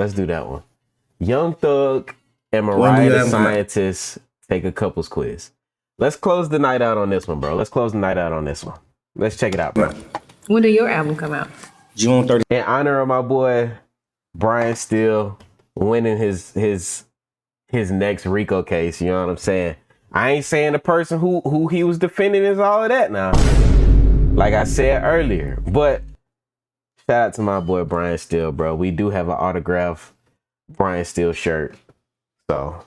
Let's do that one. Young Thug and Mariah the Scientist take a couples quiz. Let's close the night out on this one, bro. Let's close the night out on this one. Let's check it out, bro. When did your album come out? June 30th. In honor of my boy Brian Steele winning his next RICO case, you know what I'm saying? I ain't saying the person who he was defending is all of that now. Like I said earlier, but shout out to my boy Brian Steele, bro. We do have an autographed Brian Steele shirt. So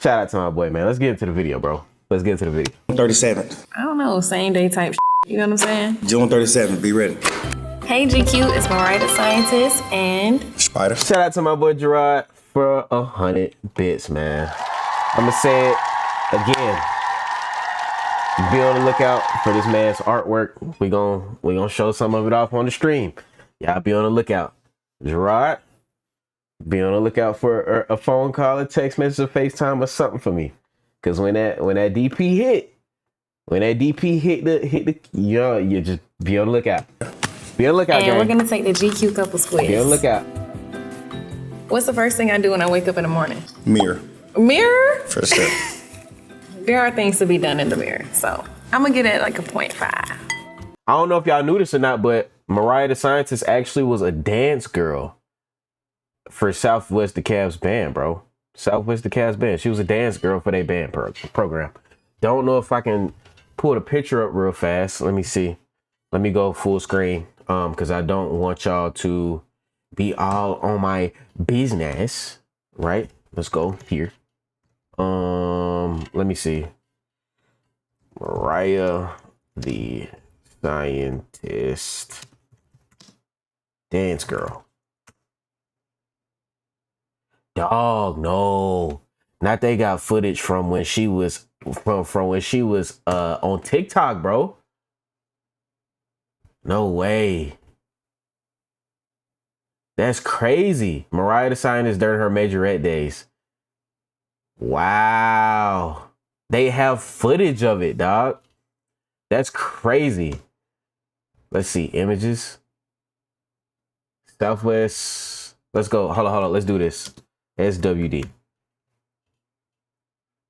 shout out to my boy, man. Let's get into the video, bro. Let's get into the video. 37th. I don't know, same day type shit, you know what I'm saying? June 37th, be ready. Hey GQ, it's Mariah the Scientist and Spider. Shout out to my boy Gerard for 100 bits, man. I'ma say it again. Be on the lookout for this man's artwork. We gonna show some of it off on the stream. Y'all be on the lookout. Gerard, be on the lookout for a phone call, a text message, a FaceTime, or something for me. Cause when that DP hit the you just be on the lookout. Be on the lookout, and gang. we're gonna take the GQ couples quiz. Be on the lookout. What's the first thing I do when I wake up in the morning? Mirror. Mirror? For sure. There are things to be done in the mirror, so I'm gonna get it like a 0.5. I don't know if y'all knew this or not, but Mariah the Scientist actually was a dance girl for Southwest DeKalb's band, bro. Southwest DeKalb's band. She was a dance girl for their band program. Don't know if I can pull the picture up real fast. Let me see. Let me go full screen, because I don't want y'all to be all on my business, right? Let's go here. Let me see. Mariah the Scientist dance girl. Dog, no. Not they got footage from when she was from when she was on TikTok, bro. No way. That's crazy. Mariah the Scientist during her majorette days. Wow. They have footage of it, dog. That's crazy. Let's see. Images. Southwest. Let's go. Hold on. Let's do this. SWD.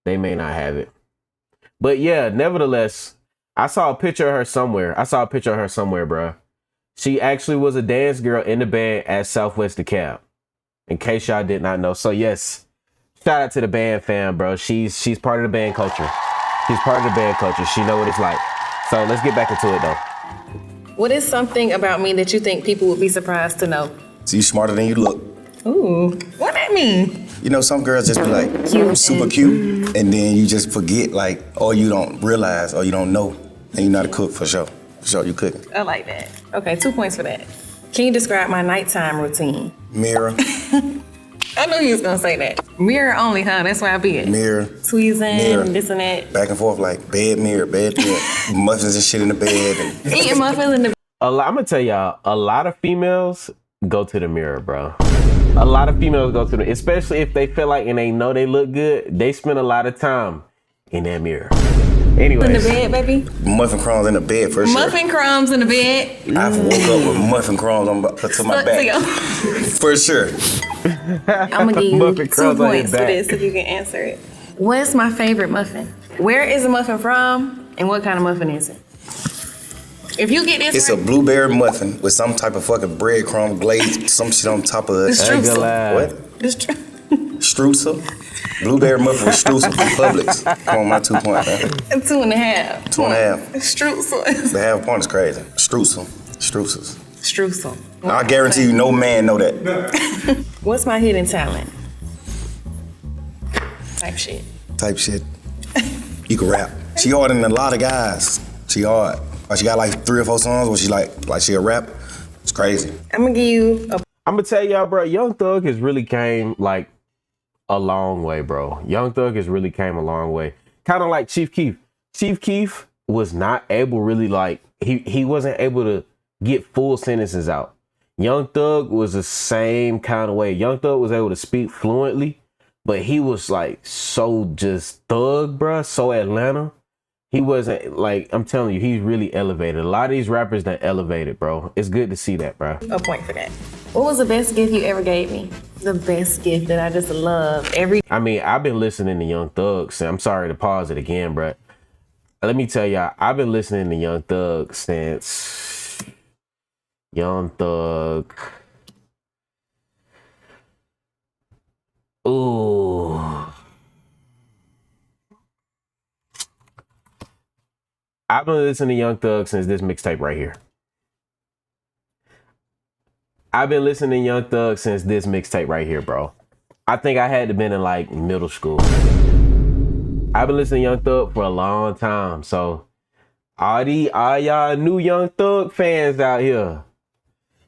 They may not have it. But yeah, nevertheless, I saw a picture of her somewhere. Bro. She actually was a dance girl in the band at Southwest DeKalb. In case y'all did not know. So yes, shout out to the band fam, bro. She's part of the band culture. She's part of the band culture. She know what it's like. So let's get back into it though. What is something about me that you think people would be surprised to know? So you smarter than you look. Ooh, what that mean? You know, some girls just be like, Cute super cute, and then you just forget, like, or you don't realize, or you don't know, and you know how to cook for sure. For sure, you cooking. I like that. Okay, 2 points for that. Can you describe my nighttime routine? Mirror. I knew he was gonna say that. Mirror only, huh? That's why I be it. Mirror. Tweezing, Mirror. this and that. Back and forth, like bed, mirror, muffins and shit in the bed. And Eating muffins in the I'm gonna tell y'all, a lot of females go to the mirror, bro. A lot of females go to the, especially if they feel like and they know they look good, they spend a lot of time in that mirror. Anyways. in the bed, baby. muffin crumbs in the bed for sure. Muffin crumbs in the bed. I've woke up with muffin crumbs to my back. For sure. I'm gonna give you Muffin 2 crumbs on your points for back. this if you can answer it. What's my favorite muffin? Where is the muffin from? And what kind of muffin is it? If you get this It's right, a blueberry muffin with some type of fucking breadcrumb glaze, some shit on top of it. It's streusel. What? It's true. Streusel? Blueberry muffin with streusel from Publix. Come on, my 2 points, man. 2.5. 2.5. Streusel. The half point is crazy. Streusels. Streusel. I guarantee you no man know that. What's my hidden talent? Type shit. You can rap. She harder than a lot of guys. She hard. She got like 3 or 4 songs where she like she a rap. It's crazy. I'm gonna give you a I'm gonna tell y'all, bro, Young Thug has really came like a long way, bro. Young Thug has really came a long way. Kind of like Chief Keef. Chief Keef was not able really like, he wasn't able to get full sentences out. Young Thug was the same kind of way. Young Thug was able to speak fluently, but he was like so just thug, bro, so Atlanta. He wasn't like, I'm telling you, he's really elevated. A lot of these rappers that elevated, bro. It's good to see that, bro. A point for that. What was the best gift you ever gave me? The best gift that I just love I mean, I've been listening to Young Thug. So I'm sorry to pause it again, bro. Let me tell y'all, I've been listening to Young Thug since Young Thug. Ooh. I've been listening to Young Thug since this mixtape right here. I've been listening to Young Thug since this mixtape right here, bro. I think I had to been in like middle school. I've been listening to Young Thug for a long time. So all y'all new Young Thug fans out here,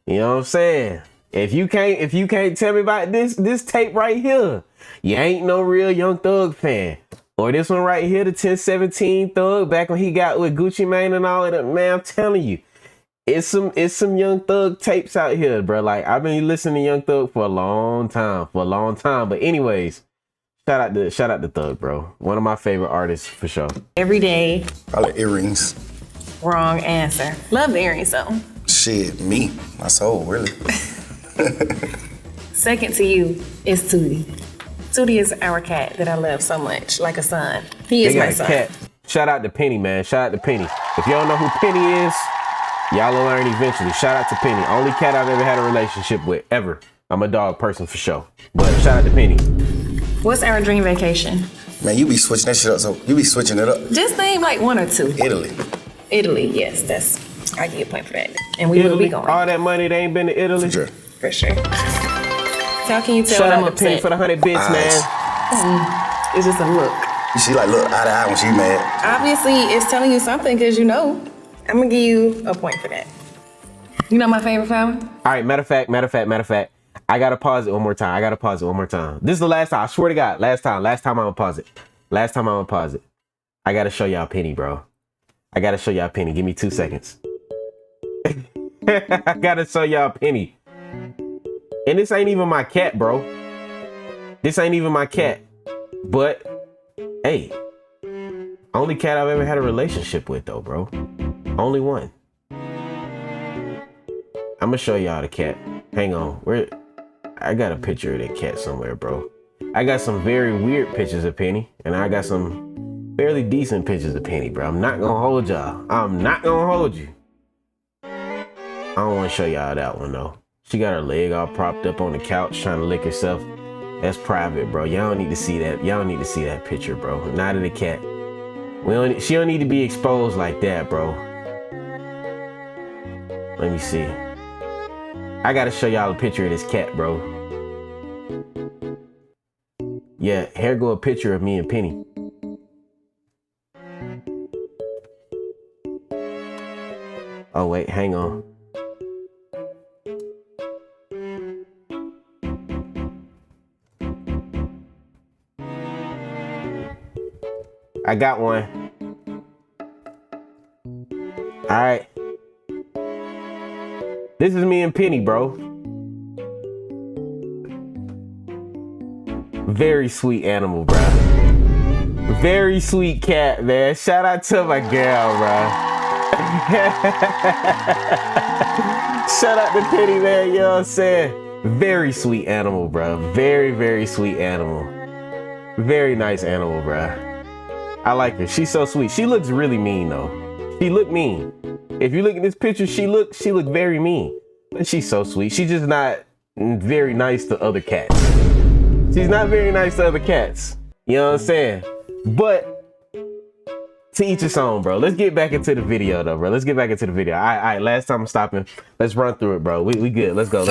you know what I'm saying? If you can't tell me about this tape right here, you ain't no real Young Thug fan. Or this one right here, the 1017 Thug, back when he got with Gucci Mane and all of that, man, I'm telling you, it's some Young Thug tapes out here, bro. Like, I've been listening to Young Thug for a long time. But anyways, shout out to Thug, bro. One of my favorite artists for sure. every day. Probably earrings. Wrong answer. Love the earrings though. Shit, me, my soul, really. Second to you is Tootie. Tootie is our cat that I love so much, like a son. He is They got my a son. cat. Shout out to Penny, man. Shout out to Penny. If y'all know who Penny is, y'all will learn eventually. Shout out to Penny. Only cat I've ever had a relationship with, ever. I'm a dog person for sure. But shout out to Penny. What's our dream vacation? Man, you be switching that shit up, so you be switching it up. Just name like one or two. Italy. Italy, yes, I give you a point for that. And we will be Italy, going. all that money, they ain't been to Italy. For sure. For sure. So how can you tell Shout I'm out to Penny upset? for the 100 bits, Eyes. man. It's just a look. She like look eye to eye when she mad. Obviously, it's telling you something because you know. I'm gonna give you a point for that. You know my favorite flower? All right, matter of fact. I gotta pause it one more time. This is the last time. I swear to God. Last time I'm gonna pause it. I gotta show y'all Penny, bro. Give me 2 seconds. I gotta show y'all Penny. And this ain't even my cat, bro. But, hey, only cat I've ever had a relationship with, though, bro. Only one. I'm gonna show y'all the cat. Hang on. I got a picture of that cat somewhere, bro. I got some very weird pictures of Penny, and I got some fairly decent pictures of Penny, bro. I'm not gonna hold y'all. I'm not gonna hold you. I don't want to show y'all that one, though. She got her leg all propped up on the couch trying to lick herself. That's private, bro. Y'all don't need to see that. Y'all don't need to see that picture, bro. Not of the cat. She don't need to be exposed like that, bro. Let me see. I gotta show y'all a picture of this cat, bro. Yeah, here go a picture of me and Penny. Oh wait, hang on. I got one. All right. This is me and Penny, bro. Very sweet animal, bro. Very sweet cat, man. Shout out to my girl, bro. Shout out to Penny, man. You know what I'm saying? Very sweet animal, bro. Very, very sweet animal. Very nice animal, bro. I like her. She's so sweet. She looks really mean, though. She look mean. If you look at this picture, she look very mean. But she's so sweet. She's just not very nice to other cats. She's not very nice to other cats. You know what I'm saying? But to each his own, bro. Let's get back into the video, though, bro. Let's get back into the video. All right. Last time I'm stopping. Let's run through it, bro. We good. Let's go.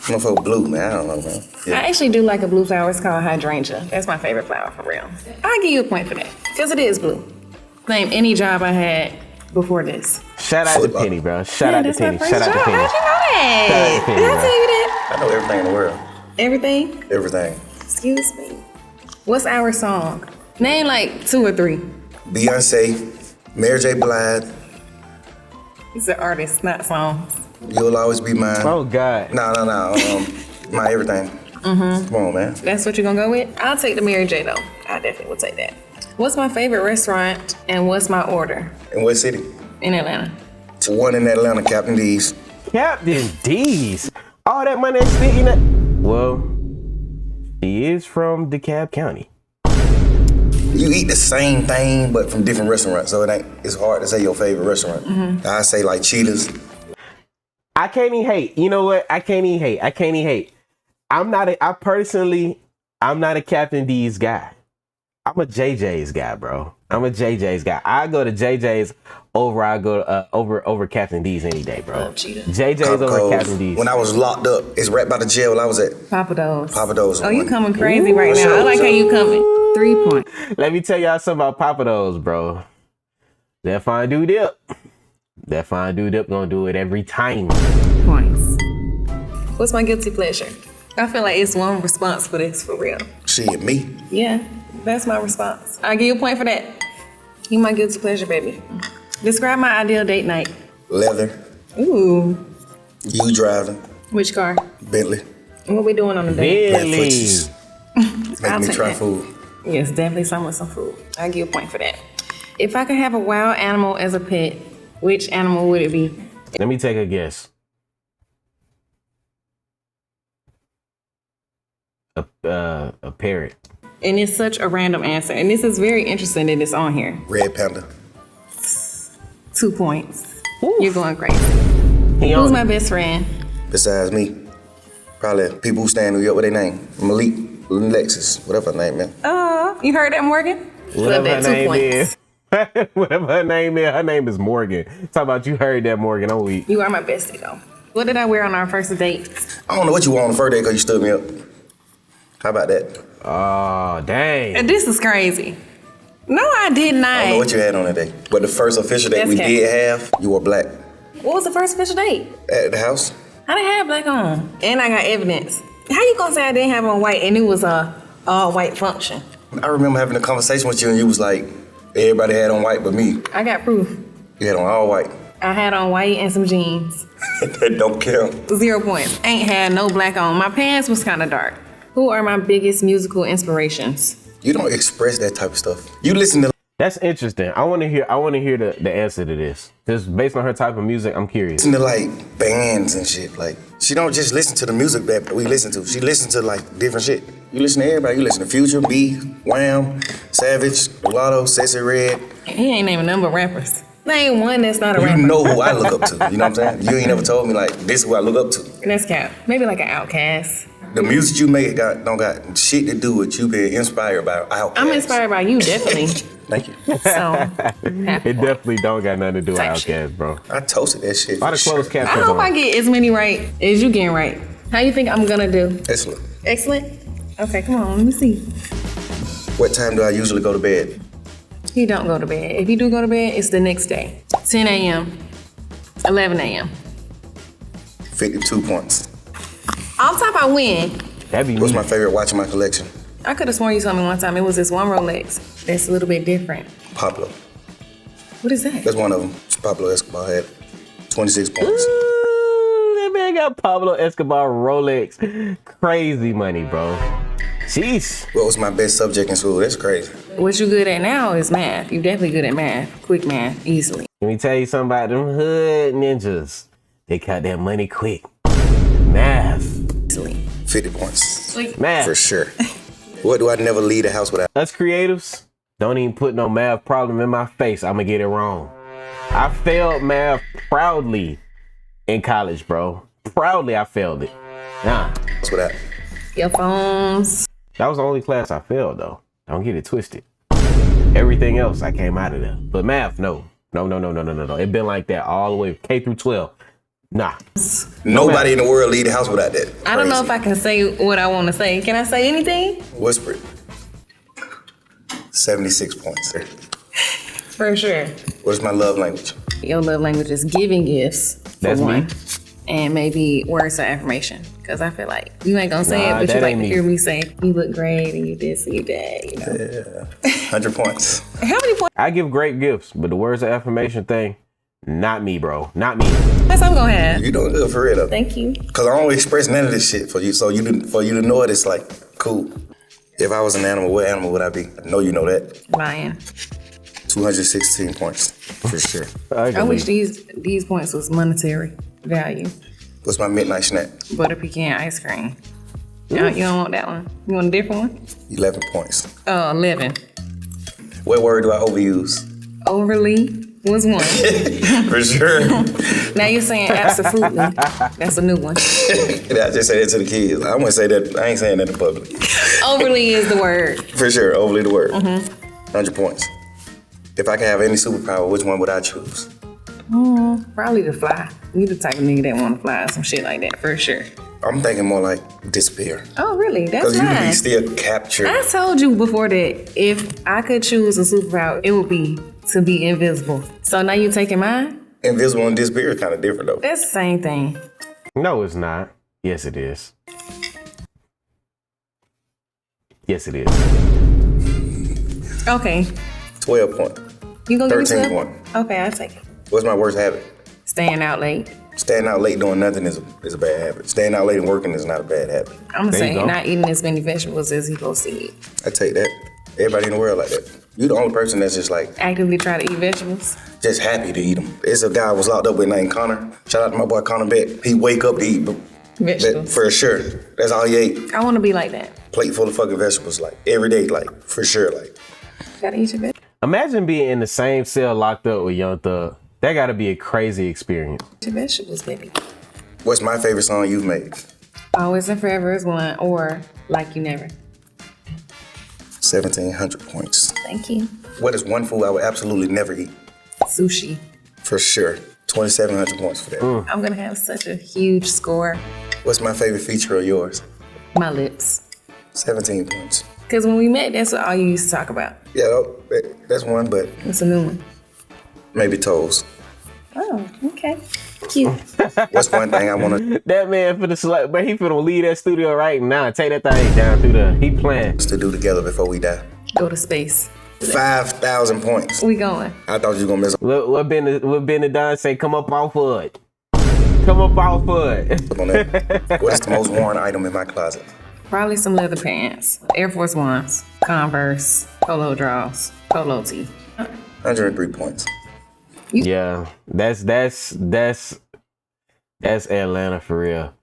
I'm for blue, man. I don't know, man. Yeah. I actually do like a blue flower. It's called hydrangea. That's my favorite flower for real. I'll give you a point for that because it is blue. Name any job I had before this. Shout out to Penny, bro. Shout out to Penny. How'd you know that? Shout out to Penny, Did I bro. tell you that? I know everything in the world. Everything? Everything. Excuse me. What's our song? Name like 2 or 3. Beyonce, Mary J. Blige, He's an artist, not songs. You'll Always Be Mine. Oh, God. No. My everything. Come on, man. That's what you're gonna go with? I'll take the Mary J though. I definitely will take that. What's my favorite restaurant and what's my order? In what city? In Atlanta. To one in Atlanta, Captain D's. Captain D's. All that money that's sticking that. Well, he is from DeKalb County. You eat the same thing, but from different restaurants, so it's hard to say your favorite restaurant. I say like Cheetah's. I can't even hate. You know what? I can't even hate. I'm not a Captain D's guy. I'm a JJ's guy, bro. I'm a JJ's guy. I go to JJ's over Captain D's any day, bro. JJ's over Captain D's. When I was locked up, it's right by the jail I was at. Papa Do's. Papa Do's. Oh, you coming crazy right now. I like how you coming. 3 points. Let me tell y'all something about Papa Do's, bro. That fondue dip gonna do it every time. Points. What's my guilty pleasure? I feel like it's one response for this, for real. Shit, me. Yeah, that's my response. I'll give you a point for that. You my guilty pleasure, baby. Describe my ideal date night. Leather. Ooh. You driving. Which car? Bentley. What we doing on the date? Bentley. Make me try food. Yes, definitely some with some food. I'll give you a point for that. If I could have a wild animal as a pet, which animal would it be? Let me take a guess. A parrot. And it's such a random answer. And this is very interesting that it's on here. Red Panda. 2 points. Oof. You're going crazy. He Who's on my it. best friend? Besides me. Probably people who stay in New York, what their name? Malik, Lexus, whatever her name, man. You heard that, Morgan? Whatever Love that, her 2 name points. is. Whatever her name is. Her name is Morgan. Talk about you heard that, Morgan. I'm weak. You are my bestie, though. What did I wear on our first date? I don't know what you want on the first day because you stood me up. How about that? Oh, dang. And this is crazy. No, I did not. I don't know what you had on that day. But the first official date That's we cap. did have, you were black. What was the first official date? At the house. I didn't have black on. And I got evidence. How you gonna say I didn't have on white and it was a all white function? I remember having a conversation with you and you was like, everybody had on white but me. I got proof. You had on all white. I had on white and some jeans. That don't count. 0 points. Ain't had no black on. My pants was kind of dark. Who are my biggest musical inspirations? You don't express that type of stuff. You listen to That's interesting. I want to hear the answer to this. Just based on her type of music, I'm curious. like bands and shit. Like she don't just listen to the music that we listen to. She listens to like different shit. You listen to everybody. You listen to Future, B, Wham, Savage, Mulatto, Sexy Red. He ain't naming number rappers. There ain't one that's not a rapper. You know who I look up to. You know what I'm saying? You ain't never told me like this is who I look up to. That's cap. Maybe like an Outcast. The music you make don't got shit to do with you being inspired by Outkast. I'm inspired by you, definitely. Thank you. So, It definitely don't got nothing to do with Type Outkast, bro. I toasted that shit. Why the for closed sure. I captions hope I on? get as many right as you getting right. How you think I'm gonna do? Excellent. Excellent? Okay, come on, let me see. What time do I usually go to bed? He don't go to bed. If you do go to bed, it's the next day. 10 a.m., 11 a.m. 52 points. Off top, I win. That'd be What's me. my favorite watch in my collection? I could have sworn you told me one time it was this one Rolex that's a little bit different. Pablo. What is that? That's one of them. Pablo Escobar had 26 points. That man got Pablo Escobar Rolex. Crazy money, bro. Jeez. What was my best subject in school? That's crazy. What you good at now is math. You definitely good at math. Quick math, easily. Let me tell you something about them hood ninjas. They got that money quick. Math. Easily. 50 points. Math. For sure. What do I never leave the house without? Us creatives, don't even put no math problem in my face. I'ma get it wrong. I failed math proudly in college, bro. Proudly I failed it. Nah. Without. Your phones. That was the only class I failed though. Don't get it twisted. Everything else I came out of there. But math, no. No. It been like that all the way K through 12. Nah. Nobody in the world leave the house without that. I don't know if Crazy. I can say what I want to say. Can I say anything? Whisper it. 76 points. For sure. What's my love language? Your love language is giving gifts. For That's one. me. And maybe words of affirmation. Because I feel like you ain't gonna say Nah, it, but you that like ain't to me. hear me say, you look great and you this and you that, you know. 100 points. How many points I give great gifts, but the words of affirmation thing, not me, bro. Not me. I'm gonna have? You doing good for real though. Thank you. Cause I don't express none of this shit for you, so for you to know it, it's like cool. If I was an animal, what animal would I be? I know you know that. Lion. 216 points, for sure. I wish these points was monetary value. What's my midnight snack? Butter pecan ice cream. You don't want that one? You want a different one? 11 points. Oh, 11. What word do I overuse? Overly was one. For sure. Now you're saying absolutely. That's a new one. I just say that to the kids. I wouldn't say that. I ain't saying that in public. Overly is the word. For sure, overly the word. 100 points. If I could have any superpower, which one would I choose? Probably to fly. You the type of nigga that want to fly or some shit like that, for sure. I'm thinking more like disappear. Oh, really? That's Because you can be nice. still captured. I told you before that if I could choose a superpower, it would be to be invisible. So now you taking mine? Invisible and disappear is kind of different though. That's the same thing. No, it's not. Yes, it is. Yes, it is. Okay. 12 points. You gonna give me 13 12? points. Okay, I'll take it. What's my worst habit? Staying out late. Staying out late doing nothing is a bad habit. Staying out late and working is not a bad habit. I'm gonna There you say go. not eating as many vegetables as he goes to eat. I take that. Everybody in the world like that. You the only person that's just like, Actively try to eat vegetables. just happy to eat them. It's a guy was locked up with named Connor. Shout out to my boy Connor Beck. He wake up to eat Vegetables. for sure. That's all he ate. I wanna be like that. Plate full of fucking vegetables, like every day, like for sure, like. Gotta eat your vegetables. Imagine being in the same cell locked up with Young Thug. That got to be a crazy experience. Your vegetables, baby. What's my favorite song you've made? Always and Forever is one, or Like You Never. 1,700 points. Thank you. What is one food I would absolutely never eat? Sushi. For sure. 2,700 points for that. I'm gonna have such a huge score. What's my favorite feature of yours? My lips. 17 points. Because when we met, that's all you used to talk about. Yeah, that's one, but What's a new one? maybe toes. Oh, okay. Cute. What's one thing I want That man finna select, but he finna leave that studio right now. Take that thing down through the. He playing. us to do together before we die? Go to space. 5,000 points. We going. I thought you was gonna miss What Ben the Don say? Come up off hood. Come up off hood. on that. What is the most worn item in my closet? Probably some leather pants, Air Force Ones, Converse, polo draws, polo tee. 103 points. Yeah, that's Atlanta for real.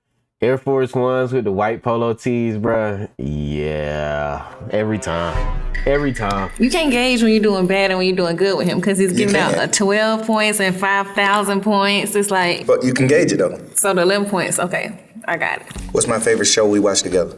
Air Force Ones with the white polo tees, bruh. Yeah, every time. You can't gauge when you're doing bad and when you're doing good with him because he's giving out can't. 12 points and 5,000 points. It's like, But you can gauge it though. so the 11 points. Okay, I got it. What's my favorite show we watched together?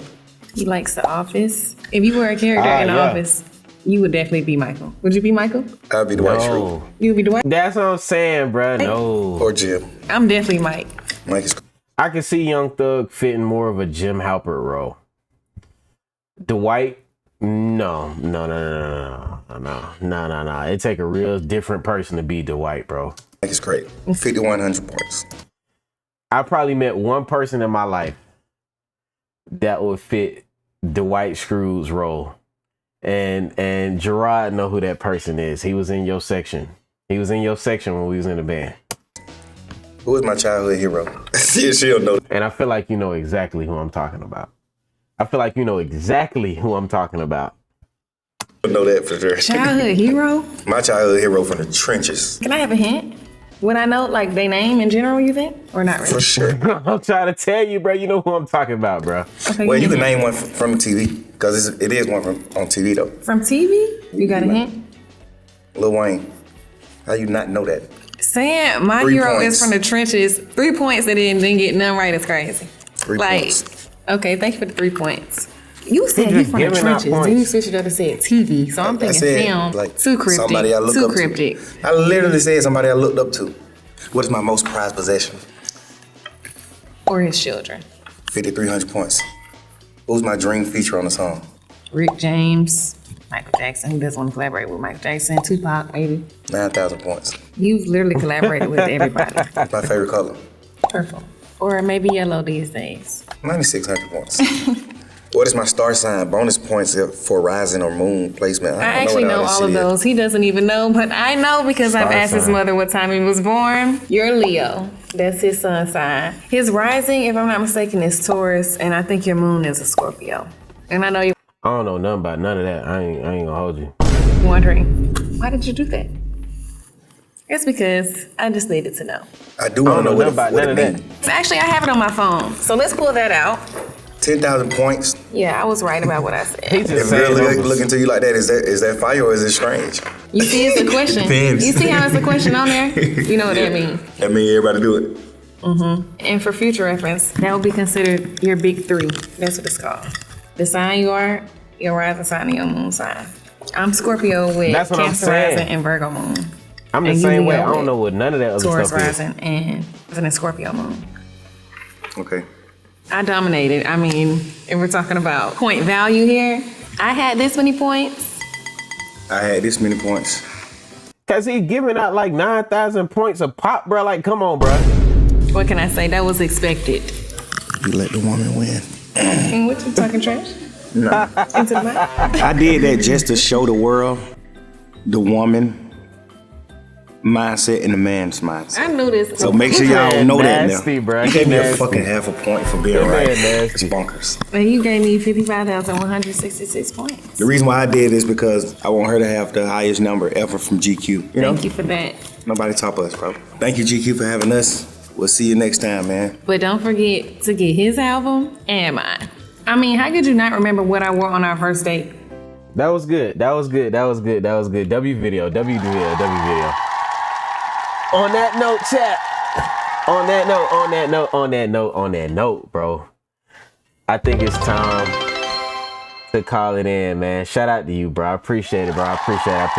He likes The Office. If you were a character in The yeah. Office, you would definitely be Michael. Would you be Michael? I'd be the White Shrew No, You would be Dwight? that's what I'm saying, bruh. No, or Jim. I'm definitely Mike. Mike is I can see Young Thug fitting more of a Jim Halpert role. Dwight, no. It take a real different person to be Dwight, bro. Mike is great. 5,100 points. I probably met one person in my life that would fit Dwight Schrute's role. And Gerard know who that person is. He was in your section. He was in your section when we was in the band. Who is my childhood hero? Yeah, she'll know. And I feel like you know exactly who I'm talking about. She'll know that for sure. Childhood hero? My childhood hero from the trenches. Can I have a hint? Would I know like their name in general, you think? Or not really? For sure. I'm trying to tell you, bro. You know who I'm talking about, bro. Okay, Well, you give can me a name one from TV, because it is one on TV though. hint. From TV? You got a hint? Lil Wayne. How you not know that? Saying my 3 hero points. is from the trenches. 3 points and then didn't get none right is crazy. 3 Like, points. okay, thank you for the 3 points. You said you just from the giving out trenches. Then points. you switched it up and said TV. So I'm I thinking said, film. like, Too cryptic. somebody I look Too up cryptic. to. I literally said somebody I looked up to. What is my most prized possession? Or his children. 5,300 points. Who's my dream feature on the song? Rick James, Michael Jackson. Who doesn't want to collaborate with Michael Jackson? Tupac, maybe. 9,000 points. You've literally collaborated with everybody. My favorite color? Purple. Or maybe yellow these days. 9,600 points. What is my star sign? Bonus points for rising or moon placement. I don't actually what know this all of shit is. those. He doesn't even know, but I know because I've Star asked his sign. mother what time he was born. You're Leo. That's his sun sign. His rising, if I'm not mistaken, is Taurus, and I think your moon is a Scorpio. And I know you. I don't know nothing about none of that. I ain't gonna hold you. Wondering, why did you do that? It's because I just needed to know. I do want to know what none of that. means. So actually, I have it on my phone. So let's pull that out. 10,000 points. Yeah, I was right about what I said. He just If saying girl numbers. looking to you like that, is that fire or is it strange? You see, it's a question. Depends. You see how it's a question on there? You know what that means. That means everybody do it. And for future reference, that would be considered your big three. That's what it's called. The sign you are, your rising sign, and your moon sign. I'm Scorpio with That's what I'm Cancer saying. rising and Virgo moon. I'm the And you same way. I Leo don't with know what none of that other Taurus stuff is. rising and a Scorpio moon. Okay. I dominated. I mean, if we're talking about point value here, I had this many points. I had this many points. Cause he giving out like 9,000 points a pop, bro. Like, come on, bro. What can I say? That was expected. You let the woman win. And what you talking trash? No. Into the mic? I did that just to show the world the woman mindset and the man's mindset. I knew this. So make sure y'all Man, know that nasty, now. bro. You gave me a Nasty. fucking half a point for being That right. man It's nasty. bonkers. And you gave me 55,166 points. The reason why I did is because I want her to have the highest number ever from GQ. You know? Thank you for that. Nobody top us, bro. Thank you, GQ, for having us. We'll see you next time, man. But don't forget to get his album and mine. I mean, how could you not remember what I wore on our first date? That was good. That was good. That was good. That was good. W video. W video. W video. On that note, chat. On that note, bro. I think it's time to call it in, man. Shout out to you, bro. I appreciate it, bro. I appreciate it.